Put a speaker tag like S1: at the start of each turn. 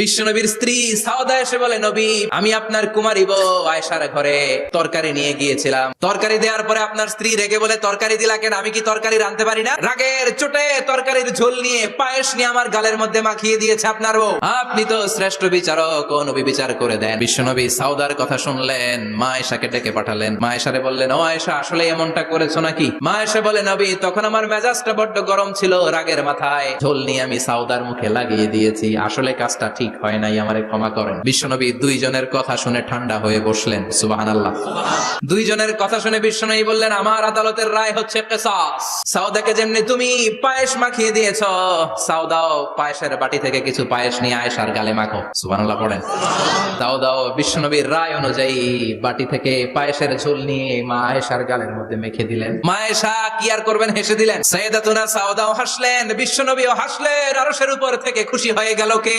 S1: বিশ্বনবীর স্ত্রী সাউদা এসে বলে, নবী, আমি আপনার কুমারী বউ আয়েশার ঘরে তরকারি নিয়ে গিয়েছিলাম। তরকারি দেওয়ার পরে আপনার স্ত্রী রেগে বলে, তরকারি দিলা কেন? আমি কি তরকারি রাঁধতে পারি না? রাগের চোটে তরকারির ঝোল নিয়ে পায়েস নিয়ে আমার গালের মধ্যে মাখিয়ে দিয়েছে আপনার বউ। আপনি তো শ্রেষ্ঠ বিচারক, ও নবী বিচার করে দেন। বিশ্বনবী সাউদার কথা শুনলেন, মা আয়েশাকে ডেকে পাঠালেন। মা আয়েশারে বললেন, ও আয়েশা, আসলে এমনটা করেছো নাকি? মা আয়েশা বলে, নবী, তখন আমার মেজাজটা বড্ড গরম ছিল, রাগের মাথায় ঝোল নিয়ে আমি সাউদার মুখে লাগিয়ে দিয়েছি। আসলে কাজটা ঠিক হয় নাই, আমারে ক্ষমা করেন। বিশ্বনবী দুইজনের কথা শুনে ঠান্ডা হয়ে বসলেন। সুবহানাল্লাহ। দুইজনের কথা শুনে বিশ্বনবী বললেন, আমার আদালতের রায় হচ্ছে কিসাস। সাউদাকে যেমনি তুমি পায়েস মাখিয়ে দিয়েছো, সাউদাও পায়েসের বাটি থেকে কিছু পায়েস নিয়ে আয়েশার গালে মাখো। সুবহানাল্লাহ পড়েন। সাউদাও বিশ্বনবীর রায় অনুযায়ী বাটি থেকে পায়েসের ঝোল নিয়ে মা আয়েশার গালের মধ্যে মেখে দিলেন। মা আয়েশা কি আর করবেন, হেসে দিলেন। সাইয়েদাতুনা সাউদাও হাসলেন, বিশ্বনবীও হাসলেন। আরশের উপর থেকে খুশি হয়ে গেল কে?